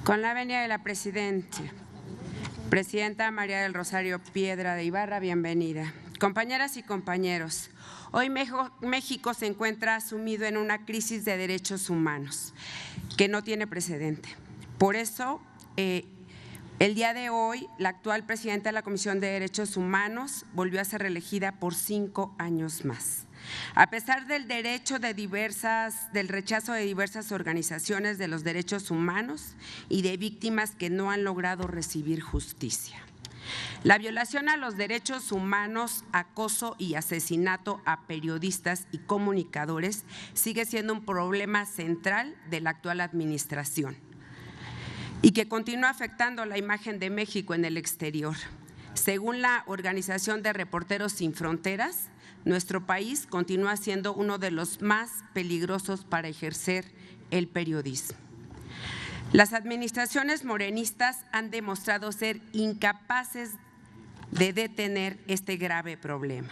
Con la venia de la Presidenta María del Rosario Piedra de Ibarra, bienvenida. Compañeras y compañeros, hoy México se encuentra sumido en una crisis de derechos humanos que no tiene precedente. Por eso, el día de hoy, la actual presidenta de la Comisión de Derechos Humanos volvió a ser reelegida por 5 años más. A pesar del rechazo de diversas organizaciones de los derechos humanos y de víctimas que no han logrado recibir justicia. La violación a los derechos humanos, acoso y asesinato a periodistas y comunicadores sigue siendo un problema central de la actual administración y que continúa afectando la imagen de México en el exterior. Según la Organización de Reporteros Sin Fronteras, nuestro país continúa siendo uno de los más peligrosos para ejercer el periodismo. Las administraciones morenistas han demostrado ser incapaces de detener este grave problema.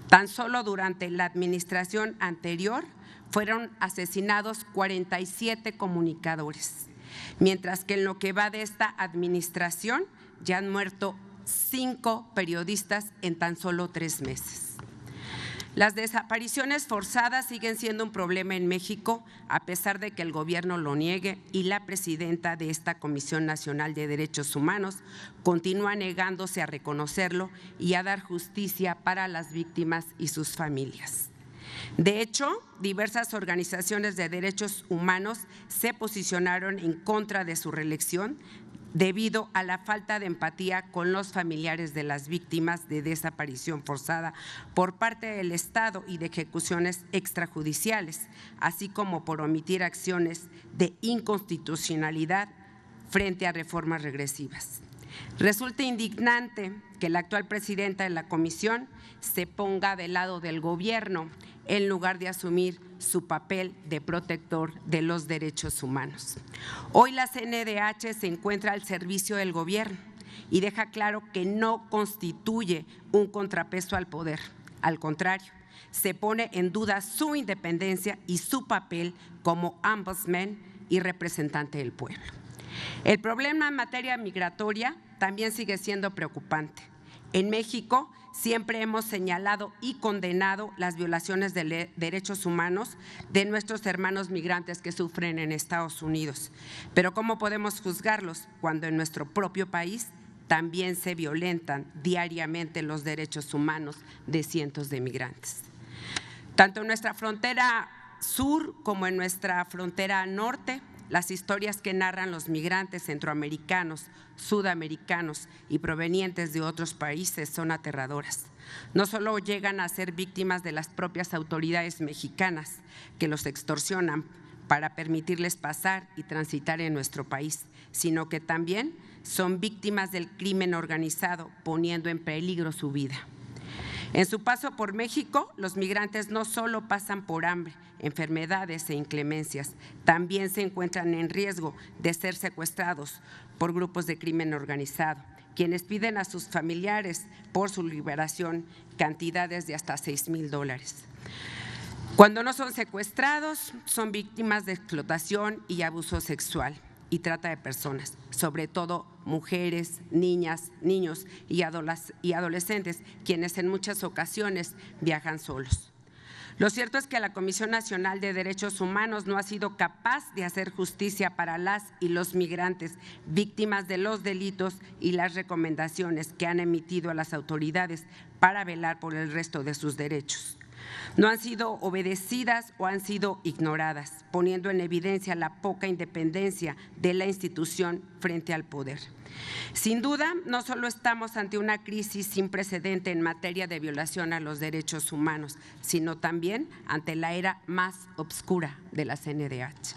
Tan solo durante la administración anterior fueron asesinados 47 comunicadores, mientras que en lo que va de esta administración ya han muerto 5 periodistas en tan solo 3 meses. Las desapariciones forzadas siguen siendo un problema en México, a pesar de que el gobierno lo niegue y la presidenta de esta Comisión Nacional de Derechos Humanos continúa negándose a reconocerlo y a dar justicia para las víctimas y sus familias. De hecho, diversas organizaciones de derechos humanos se posicionaron en contra de su reelección debido a la falta de empatía con los familiares de las víctimas de desaparición forzada por parte del Estado y de ejecuciones extrajudiciales, así como por omitir acciones de inconstitucionalidad frente a reformas regresivas. Resulta indignante que la actual presidenta de la comisión se ponga del lado del gobierno en lugar de asumir su papel de protector de los derechos humanos. Hoy la CNDH se encuentra al servicio del gobierno y deja claro que no constituye un contrapeso al poder. Al contrario, se pone en duda su independencia y su papel como ombudsman y representante del pueblo. El problema en materia migratoria también sigue siendo preocupante. En México siempre hemos señalado y condenado las violaciones de derechos humanos de nuestros hermanos migrantes que sufren en Estados Unidos. Pero ¿cómo podemos juzgarlos cuando en nuestro propio país también se violentan diariamente los derechos humanos de cientos de migrantes? Tanto en nuestra frontera sur como en nuestra frontera norte, las historias que narran los migrantes centroamericanos, sudamericanos y provenientes de otros países son aterradoras. No solo llegan a ser víctimas de las propias autoridades mexicanas que los extorsionan para permitirles pasar y transitar en nuestro país, sino que también son víctimas del crimen organizado, poniendo en peligro su vida. En su paso por México, los migrantes no solo pasan por hambre, enfermedades e inclemencias, también se encuentran en riesgo de ser secuestrados por grupos de crimen organizado, quienes piden a sus familiares por su liberación cantidades de hasta $6,000. Cuando no son secuestrados, son víctimas de explotación y abuso sexual y trata de personas, sobre todo mujeres, niñas, niños y adolescentes, quienes en muchas ocasiones viajan solos. Lo cierto es que la Comisión Nacional de Derechos Humanos no ha sido capaz de hacer justicia para las y los migrantes víctimas de los delitos y las recomendaciones que han emitido a las autoridades para velar por el resto de sus derechos. No han sido obedecidas o han sido ignoradas, poniendo en evidencia la poca independencia de la institución frente al poder. Sin duda, no solo estamos ante una crisis sin precedente en materia de violación a los derechos humanos, sino también ante la era más oscura de la CNDH.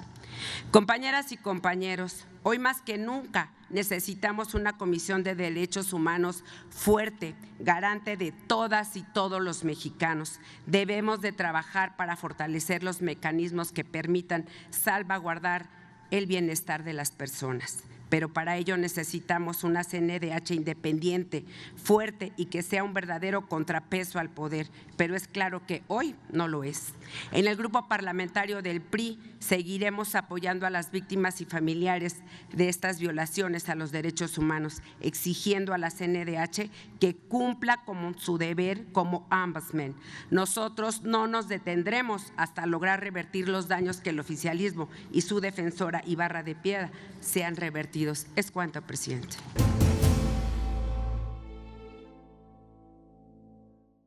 Compañeras y compañeros, hoy más que nunca necesitamos una Comisión de Derechos Humanos fuerte, garante de todas y todos los mexicanos. Debemos de trabajar para fortalecer los mecanismos que permitan salvaguardar el bienestar de las personas. pero para ello necesitamos una CNDH independiente, fuerte y que sea un verdadero contrapeso al poder, pero es claro que hoy no lo es. En el grupo parlamentario del PRI seguiremos apoyando a las víctimas y familiares de estas violaciones a los derechos humanos, exigiendo a la CNDH que cumpla con su deber como ombudsman. Nosotros no nos detendremos hasta lograr revertir los daños que el oficialismo y su defensora Ibarra de Piedra sean revertidos. Es cuanto, presidente.